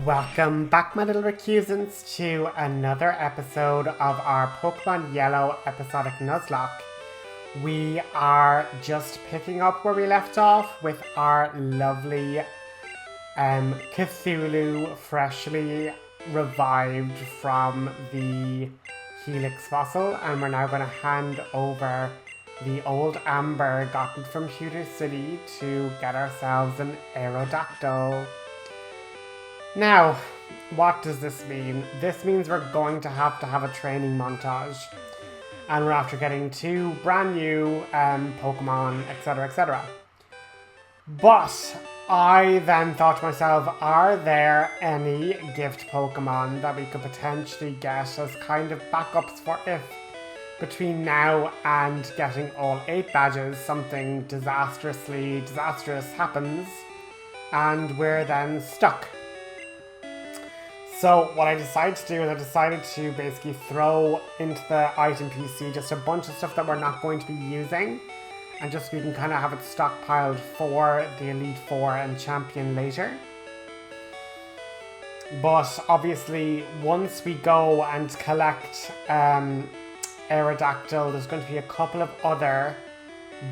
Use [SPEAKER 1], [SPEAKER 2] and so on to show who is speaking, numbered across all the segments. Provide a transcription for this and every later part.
[SPEAKER 1] Welcome back, my little recusants, to another episode of our Pokemon Yellow episodic Nuzlocke. We are just picking up where we left off with our lovely Cthulhu, freshly revived from the Helix fossil, and we're now going to hand over the old amber gotten from Pewter City to get ourselves an Aerodactyl. Now, what does this mean? This means we're going to have a training montage. And we're after getting two brand new Pokemon, etc, etc. But I then thought to myself, are there any gift Pokemon that we could potentially get as kind of backups for if between now and getting all 8 badges something disastrous happens and we're then stuck? So what I decided to do is I decided to basically throw into the item PC just a bunch of stuff that we're not going to be using, and just so we can kind of have it stockpiled for the Elite Four and Champion later. But obviously once we go and collect Aerodactyl, there's going to be a couple of other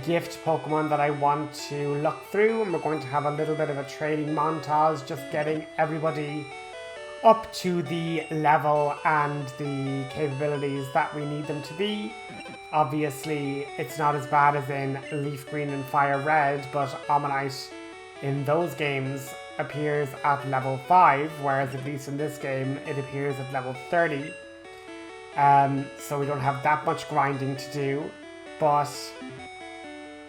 [SPEAKER 1] gift Pokemon that I want to look through, and we're going to have a little bit of a training montage, just getting everybody up to the level and the capabilities that we need them to be. Obviously, it's not as bad as in Leaf Green and Fire Red, but Ammonite in those games appears at level 5, whereas at least in this game, it appears at level 30. So we don't have that much grinding to do, but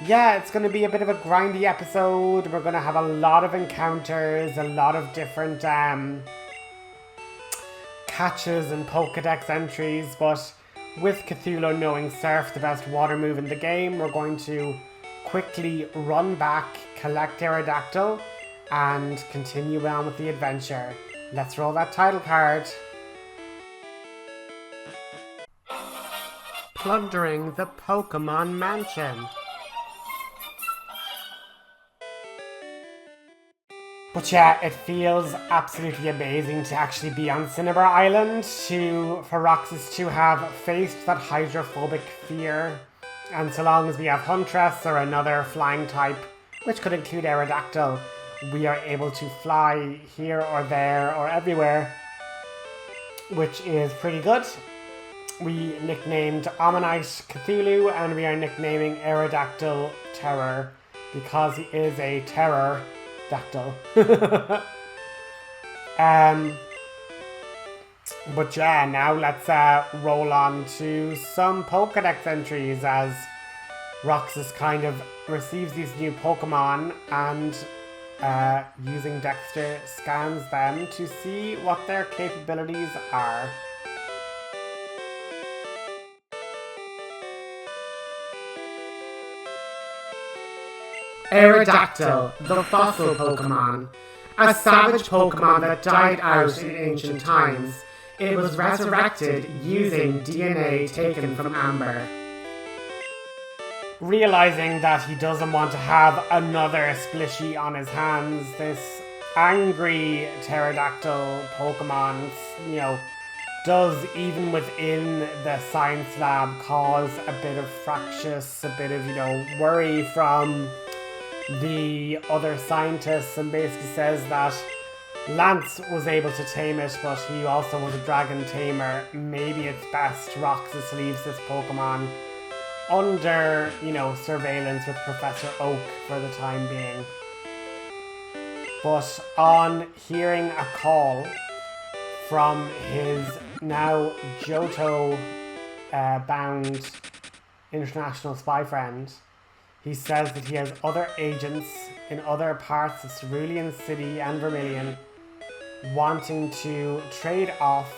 [SPEAKER 1] yeah, it's going to be a bit of a grindy episode. We're going to have a lot of encounters, a lot of different catches and Pokedex entries, but with Cthulhu knowing Surf, the best water move in the game, we're going to quickly run back, collect Aerodactyl, and continue on with the adventure. Let's roll that title card. Plundering the Pokemon Mansion. But yeah, it feels absolutely amazing to actually be on Cinnabar Island, for Roxas to have faced that hydrophobic fear. And so long as we have Huntress or another flying type, which could include Aerodactyl, we are able to fly here or there or everywhere, which is pretty good. We nicknamed Ammonite Cthulhu, and we are nicknaming Aerodactyl Terror, because he is a terror Dactyl. But yeah, now let's roll on to some Pokedex entries as Roxas kind of receives these new Pokemon and using Dexter scans them to see what their capabilities are. Aerodactyl, the fossil Pokemon. A savage Pokemon that died out in ancient times. It was resurrected using DNA taken from Amber. Realizing that he doesn't want to have another Splishy on his hands, this angry pterodactyl Pokemon, does, even within the science lab, cause a bit of fractious, a bit of, worry from the other scientists, and basically says that Lance was able to tame it, but he also was a dragon tamer. Maybe it's best Roxas leaves this Pokemon under, surveillance with Professor Oak for the time being. But on hearing a call from his now Johto bound international spy friend, he says that he has other agents in other parts of Cerulean City and Vermilion wanting to trade off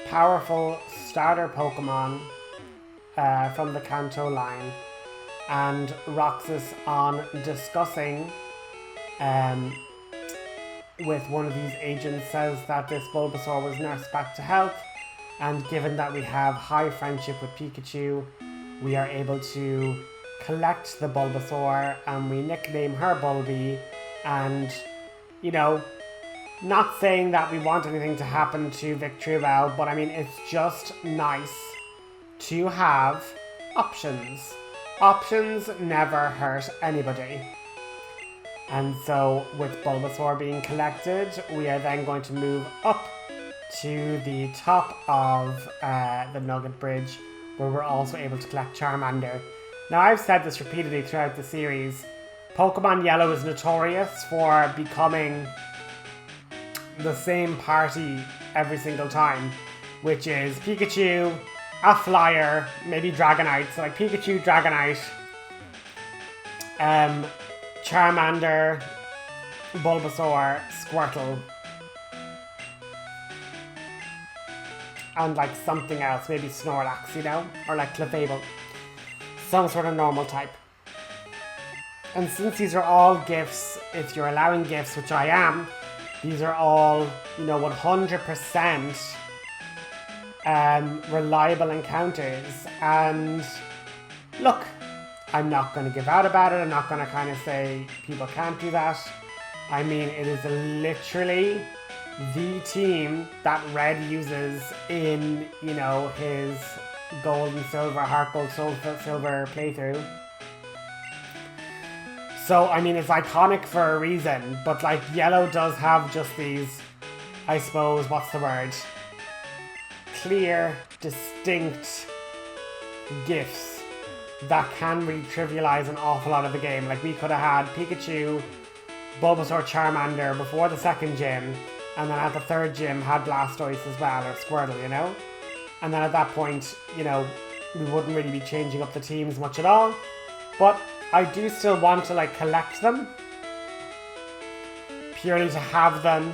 [SPEAKER 1] powerful starter Pokemon from the Kanto line. And Roxas, on discussing with one of these agents, says that this Bulbasaur was nursed back to health, and given that we have high friendship with Pikachu, we are able to collect the Bulbasaur, and we nickname her Bulby, and Not saying that we want anything to happen to Victreebel, but I mean, it's just nice to have options. Options never hurt anybody. And so with Bulbasaur being collected, we are then going to move up to the top of the Nugget Bridge, where we're also able to collect Charmander. Now, I've said this repeatedly throughout the series. Pokemon Yellow is notorious for becoming the same party every single time, which is Pikachu, a Flyer, maybe Dragonite. So like Pikachu, Dragonite, Charmander, Bulbasaur, Squirtle, and like something else, maybe Snorlax, you know, or like Clefable, some sort of normal type. And since these are all gifts, if you're allowing gifts, which I am, these are all, you know, 100% reliable encounters. And look, I'm not going to give out about it. I'm not going to kind of say people can't do that. I mean, it is literally the team that Red uses in, you know, his Gold and Silver, Heart Gold, Soul Silver playthrough. So, I mean, it's iconic for a reason, but like Yellow does have just these, I suppose, what's the word? Clear, distinct gifts that can really trivialize an awful lot of the game. Like we could have had Pikachu, Bulbasaur, Charmander before the second gym, and then at the third gym had Blastoise as well, or Squirtle, you know? And then at that point, you know, we wouldn't really be changing up the teams much at all. But I do still want to like collect them, purely to have them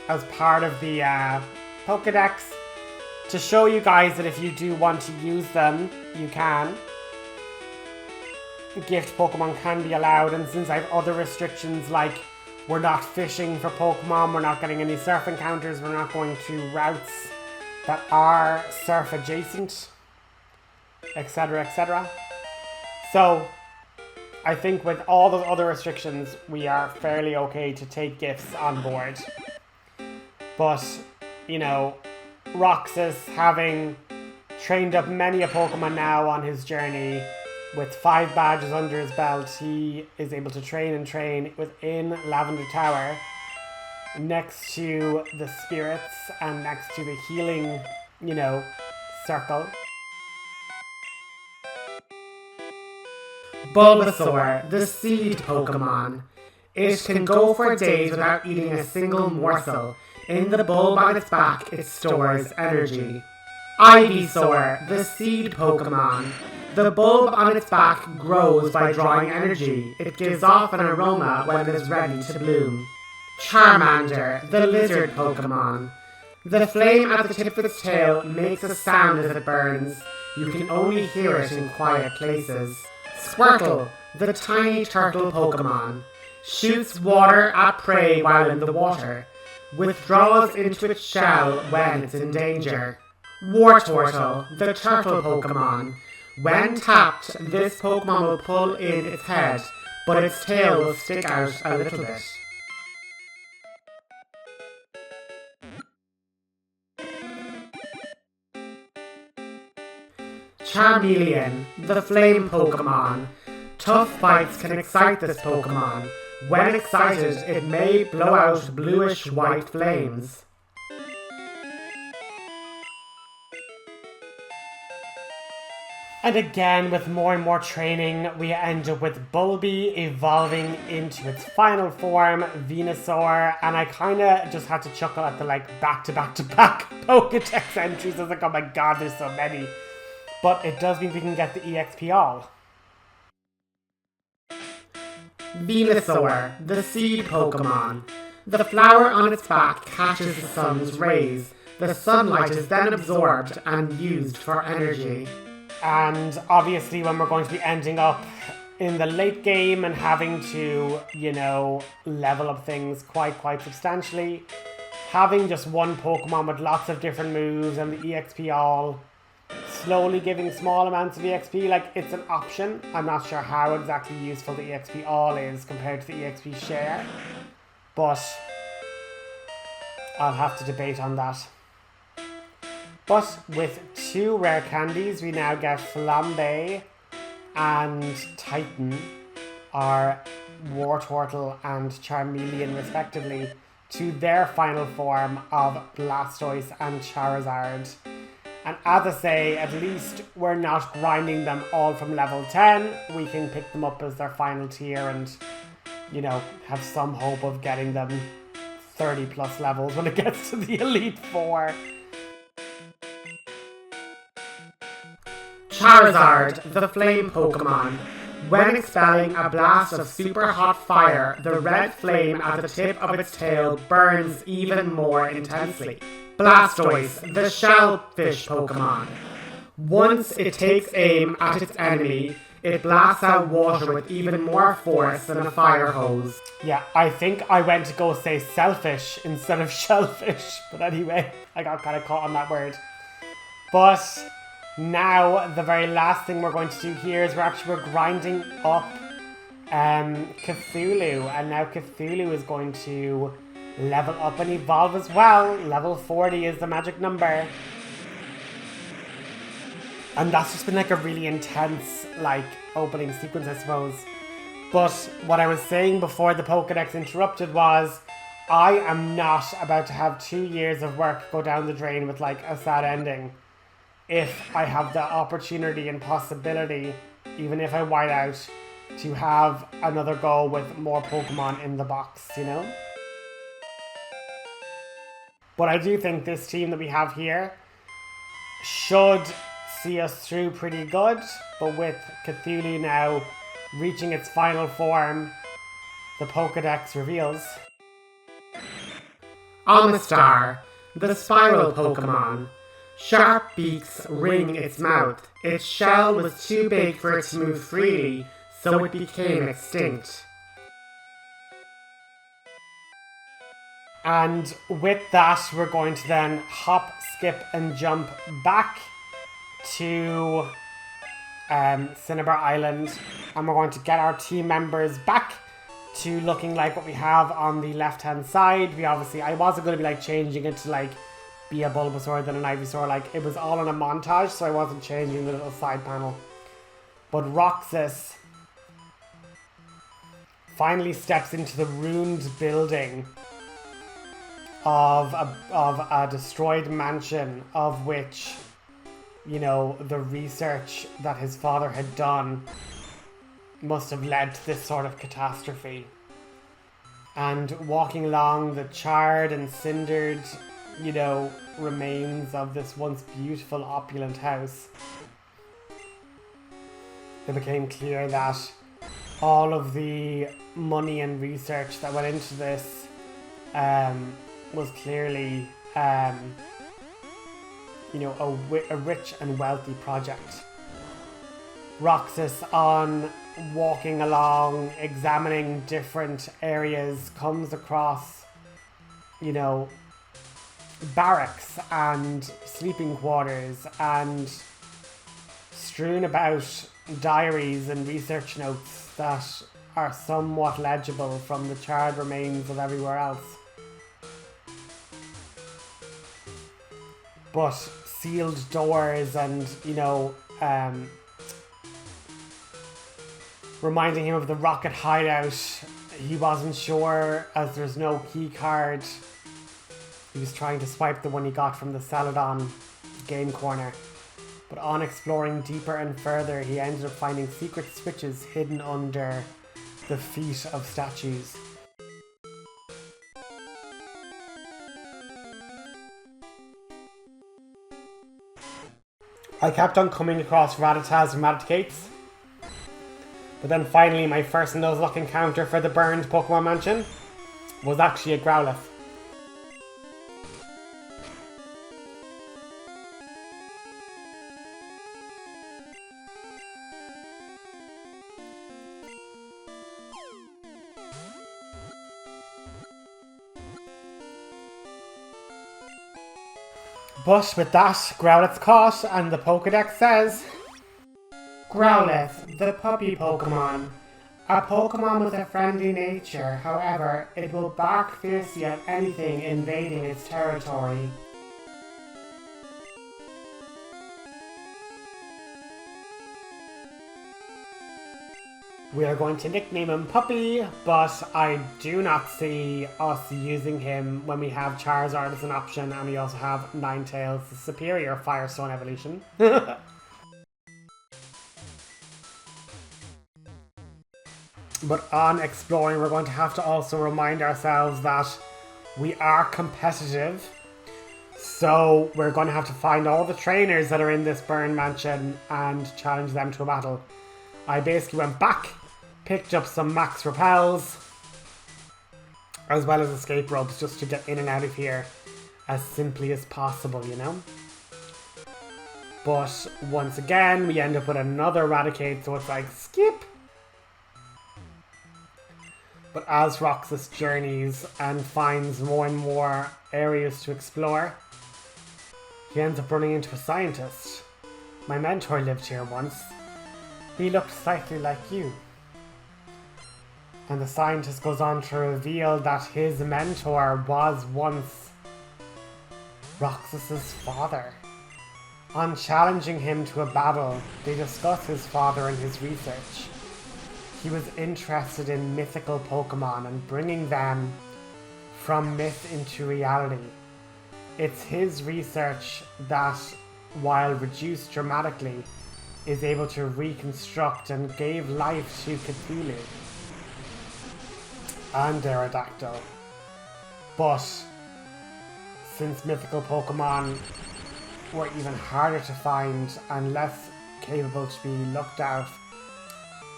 [SPEAKER 1] as part of the Pokedex, to show you guys that if you do want to use them, you can. Gift Pokemon can be allowed, and since I have other restrictions like we're not fishing for Pokemon, we're not getting any surf encounters, we're not going to routes that are surf adjacent, etc, etc. So I think with all those other restrictions, we are fairly okay to take gifts on board. But, you know, Roxas, having trained up many a Pokemon now on his journey, with 5 badges under his belt, he is able to train and train within Lavender Tower, next to the spirits and next to the healing, you know, circle. Bulbasaur, the seed Pokemon. It can go for days without eating a single morsel. In the bulb on its back, it stores energy. Ivysaur, the seed Pokemon. The bulb on its back grows by drawing energy. It gives off an aroma when it is ready to bloom. Charmander, the lizard Pokemon. The flame at the tip of its tail makes a sound as it burns. You can only hear it in quiet places. Squirtle, the tiny turtle Pokemon. Shoots water at prey while in the water. Withdraws into its shell when it's in danger. Wartortle, the turtle Pokemon. When tapped, this Pokemon will pull in its head, but its tail will stick out a little bit. Charmeleon, the flame Pokemon. Tough fights can excite this Pokemon. When excited, it may blow out bluish-white flames. And again, with more and more training, we end up with Bulby evolving into its final form, Venusaur, and I kind of just had to chuckle at the like back-to-back-to-back Pokedex entries. I was like, oh my god, there's so many. But it does mean we can get the EXP all. Venusaur, the seed Pokemon. The flower on its back catches the sun's rays. The sunlight is then absorbed and used for energy. And obviously when we're going to be ending up in the late game and having to, you know, level up things quite substantially, having just one Pokemon with lots of different moves and the EXP all, slowly giving small amounts of EXP, like, it's an option. I'm not sure how exactly useful the EXP all is compared to the EXP share, but I'll have to debate on that. But with 2 rare candies, we now get Flambe and Titan, our Wartortle and Charmeleon respectively, to their final form of Blastoise and Charizard. And as I say, at least we're not grinding them all from level 10. We can pick them up as their final tier and, you know, have some hope of getting them 30 plus levels when it gets to the Elite Four. Charizard, the flame Pokemon. When expelling a blast of super hot fire, the red flame at the tip of its tail burns even more intensely. Blastoise, the shellfish Pokemon. Once it takes aim at its enemy, it blasts out water with even more force than a fire hose. Yeah, I think I went to go say selfish instead of shellfish, but anyway, I got kind of caught on that word. But now, the very last thing we're going to do here is we're grinding up Cthulhu, and now Cthulhu is going to level up and evolve as well. Level 40 is the magic number. And that's just been like a really intense like opening sequence, I suppose. But what I was saying before the Pokédex interrupted was I am not about to have 2 years of work go down the drain with like a sad ending. If I have the opportunity and possibility, even if I white out, to have another go with more Pokemon in the box, you know? But I do think this team that we have here should see us through pretty good, but with Cthulhu now reaching its final form, the Pokédex reveals. Omastar, the spiral Pokemon. Sharp beaks ring its mouth. Its shell was too big for it to move freely, so it became extinct. And with that, we're going to then hop, skip, and jump back to Cinnabar Island, and we're going to get our team members back to looking like what we have on the left-hand side. I wasn't going to be like changing it to like be a Bulbasaur than an Ivysaur, like it was all in a montage, so I wasn't changing the little side panel. But Roxas finally steps into the ruined building of a destroyed mansion, of which, you know, the research that his father had done must have led to this sort of catastrophe. And walking along the charred and cindered, you know, remains of this once beautiful, opulent house, it became clear that all of the money and research that went into this was clearly, you know, a rich and wealthy project. Roxas, on walking along, examining different areas, comes across, you know, barracks and sleeping quarters, and strewn about diaries and research notes that are somewhat legible from the charred remains of everywhere else. But sealed doors and, you know, reminding him of the rocket hideout. He wasn't sure, as there's no key card. He was trying to swipe the one he got from the Celadon game corner. But on exploring deeper and further, he ended up finding secret switches hidden under the feet of statues. I kept on coming across Rattatas and Rattatates, but then finally my first Nuzlocke encounter for the burned Pokemon Mansion was actually a Growlithe. But with that, Growlithe's caught, and the Pokédex says, Growlithe, the puppy Pokemon. A Pokemon with a friendly nature, however, it will bark fiercely at anything invading its territory. We are going to nickname him Puppy, but I do not see us using him when we have Charizard as an option, and we also have Ninetales, the superior Firestone evolution. But on exploring, we're going to have to also remind ourselves that we are competitive. So we're going to have to find all the trainers that are in this burn mansion and challenge them to a battle. I basically went back, picked up some max repels, as well as escape ropes, just to get in and out of here as simply as possible, you know? But once again, we end up with another Eradicate, so it's like, skip! But as Roxas journeys and finds more and more areas to explore, he ends up running into a scientist. My mentor lived here once. He looked slightly like you. And the scientist goes on to reveal that his mentor was once Roxas's father. On challenging him to a battle, they discuss his father and his research. He was interested in mythical Pokemon and bringing them from myth into reality. It's his research that, while reduced dramatically, is able to reconstruct and gave life to Cthulhu and Aerodactyl. But since mythical Pokemon were even harder to find and less capable to be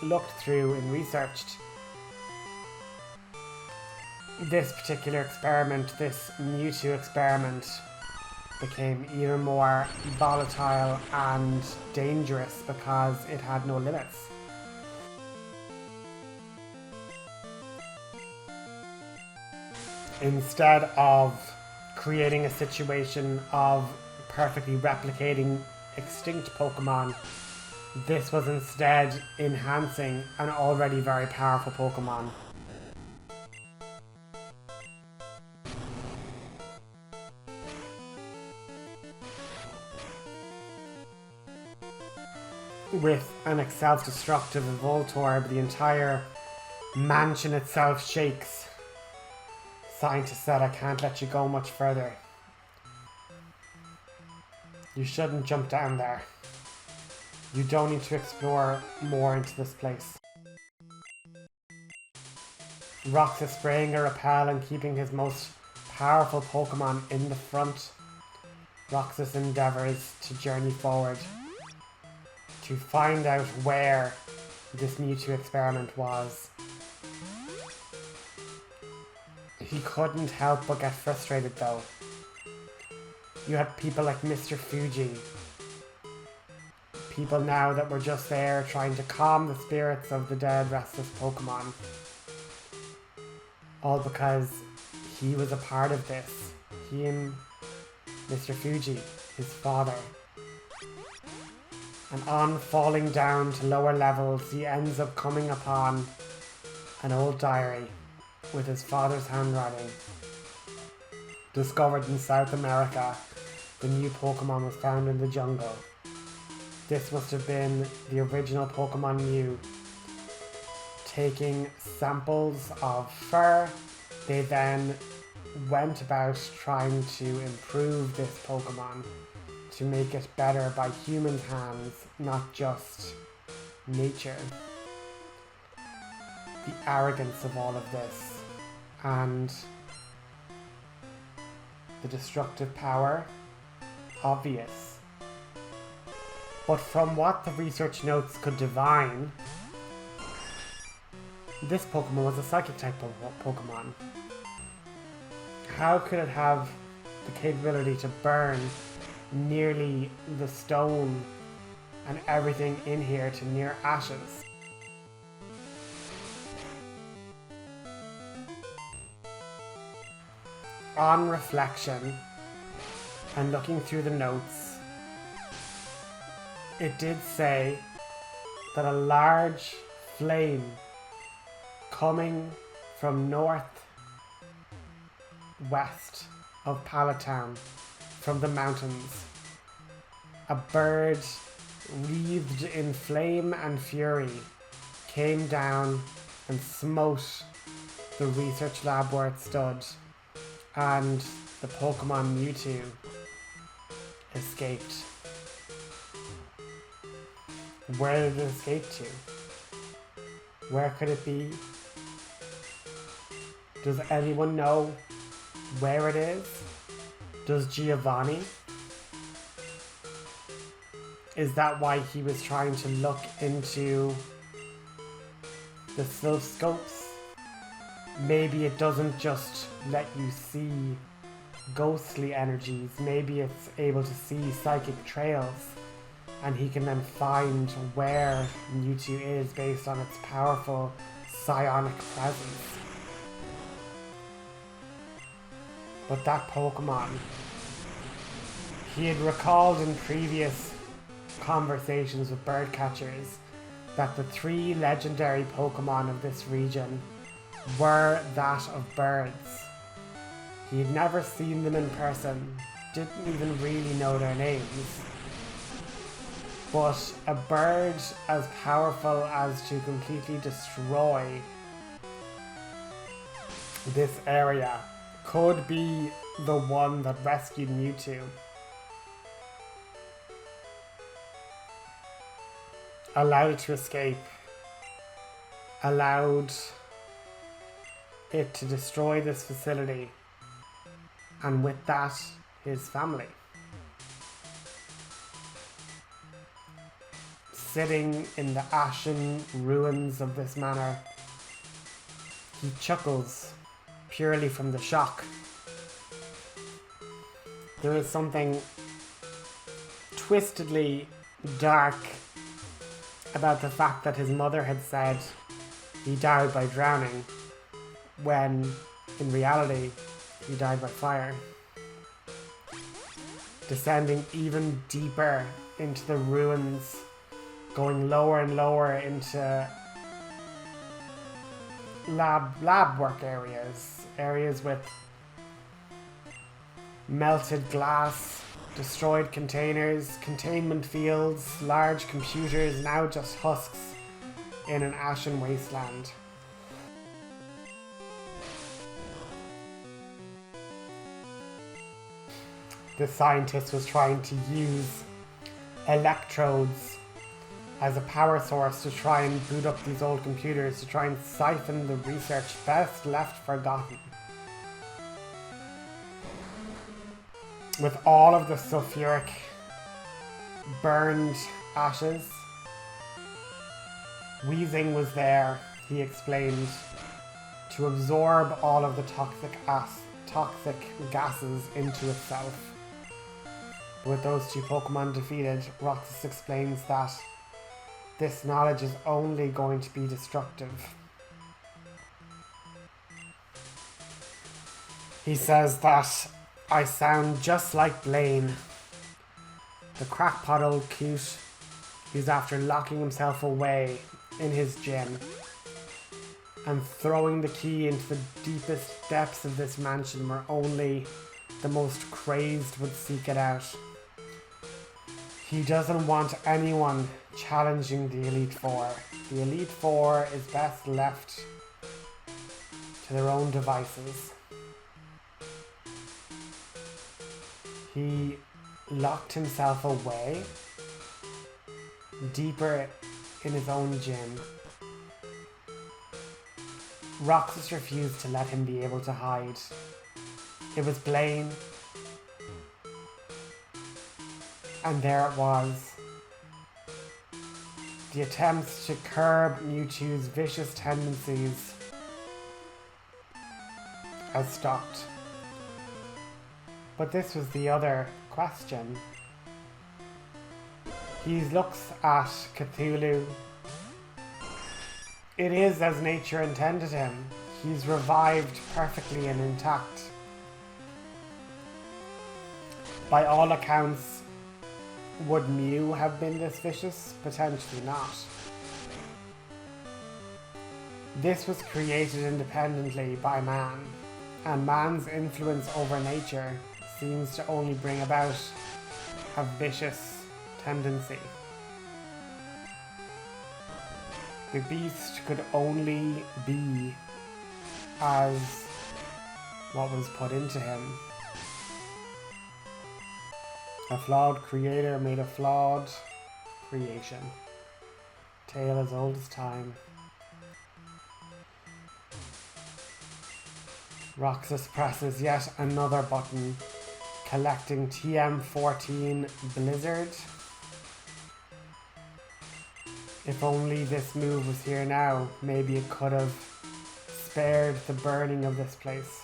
[SPEAKER 1] looked through and researched, this particular experiment, this Mewtwo experiment, became even more volatile and dangerous because it had no limits. Instead of creating a situation of perfectly replicating extinct Pokemon, this was instead enhancing an already very powerful Pokemon. With an self-destructive Voltorb, the entire mansion itself shakes. Scientist said, I can't let you go much further. You shouldn't jump down there. You don't need to explore more into this place. Roxas spraying a repel and keeping his most powerful Pokemon in the front. Roxas endeavours to journey forward to find out where this Mewtwo experiment was. He couldn't help but get frustrated though. You had people like Mr. Fuji. People now that were just there trying to calm the spirits of the dead, restless Pokemon. All because he was a part of this. He and Mr. Fuji, his father. And on falling down to lower levels, he ends up coming upon an old diary with his father's handwriting. Discovered in South America, the new Pokemon was found in the jungle. This must have been the original Pokemon Mew. Taking samples of fur, they then went about trying to improve this Pokemon to make it better by human hands, not just nature. The arrogance of all of this and the destructive power, obvious. But from what the research notes could divine, this Pokemon was a psychic type of Pokemon. How could it have the capability to burn nearly the stone and everything in here to near ashes? On reflection and looking through the notes, it did say that a large flame coming from northwest of Palatown, from the mountains. A bird wreathed in flame and fury came down and smote the research lab where it stood, and the Pokemon Mewtwo escaped. Where did it escape to? Where could it be? Does anyone know where it is? Does Giovanni? Is that why he was trying to look into the Sylph Scopes? Maybe it doesn't just let you see ghostly energies. Maybe it's able to see psychic trails, and he can then find where Mewtwo is based on its powerful psionic presence. But that Pokemon, he had recalled in previous conversations with bird catchers that the 3 legendary Pokemon of this region were that of birds. He had never seen them in person, didn't even really know their names. But a bird as powerful as to completely destroy this area could be the one that rescued Mewtwo. Allowed it to escape. Allowed it to destroy this facility. And with that, his family. Sitting in the ashen ruins of this manor, he chuckles purely from the shock. There is something twistedly dark about the fact that his mother had said he died by drowning, when in reality he died by fire. Descending even deeper into the ruins, going lower and lower into lab work areas with melted glass, destroyed containers, containment fields, large computers, now just husks in an ashen wasteland. The scientist was trying to use electrodes as a power source to try and boot up these old computers, to try and siphon the research best left forgotten. With all of the sulfuric burned ashes, Wheezing was there, he explained, to absorb all of the toxic gases into itself. With those 2 Pokemon defeated, Roxas explains that this knowledge is only going to be destructive. He says that I sound just like Blaine, the crackpot old coot who's after locking himself away in his gym and throwing the key into the deepest depths of this mansion where only the most crazed would seek it out. He doesn't want anyone challenging the Elite Four. The Elite Four is best left to their own devices. He locked himself away deeper in his own gym. Roxas refused to let him be able to hide. It was Blaine. And there it was. The attempts to curb Mewtwo's vicious tendencies has stopped. But this was the other question. He looks at Cthulhu. It is as nature intended him. He's revived perfectly and intact. By all accounts, would Mew have been this vicious? Potentially not. This was created independently by man, and man's influence over nature seems to only bring about a vicious tendency. The beast could only be as what was put into him. A flawed creator made a flawed creation. Tale as old as time. Roxas presses yet another button, collecting TM14 Blizzard. If only this move was here now, maybe it could have spared the burning of this place.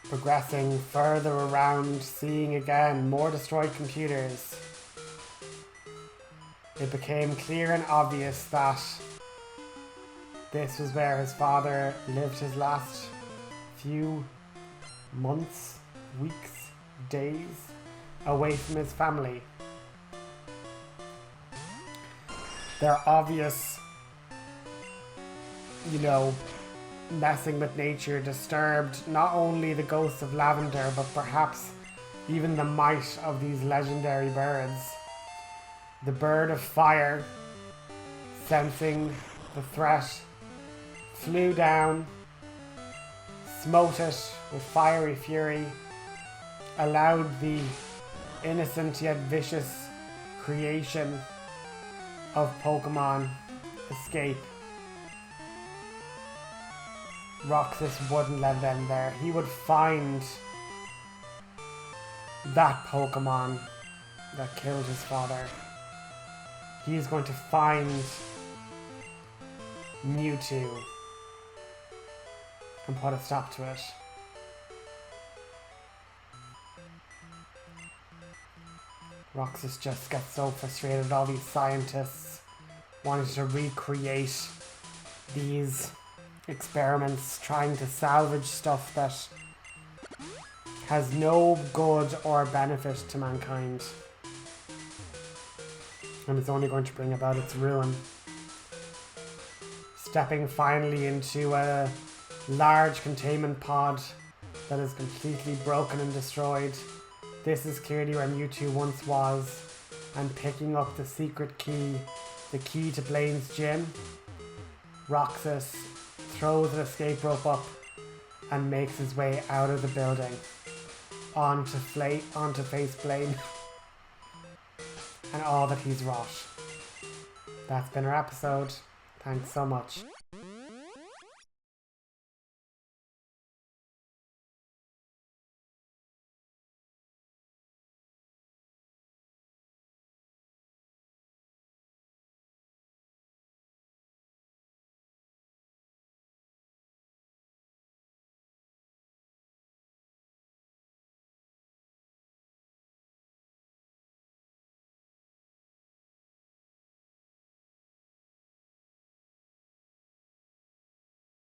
[SPEAKER 1] Progressing further around, seeing again more destroyed computers. It became clear and obvious that this was where his father lived his last few months, weeks, days away from his family. Their obvious, messing with nature disturbed not only the ghosts of Lavender, but perhaps even the might of these legendary birds. The bird of fire, sensing the threat, flew down, smote it with fiery fury, allowed the innocent yet vicious creation of Pokémon escape. Roxas wouldn't let them there. He would find that Pokémon that killed his father. He's going to find Mewtwo and put a stop to it. Roxas just gets so frustrated with all these scientists wanting to recreate these experiments, trying to salvage stuff that has no good or benefit to mankind. And it's only going to bring about its ruin. Stepping finally into a large containment pod that is completely broken and destroyed. This is clearly where Mewtwo once was, and picking up the secret key, the key to Blaine's gym, Roxas throws an escape rope up and makes his way out of the building onto face Blaine and all that he's wrought. That's been our episode. Thanks so much.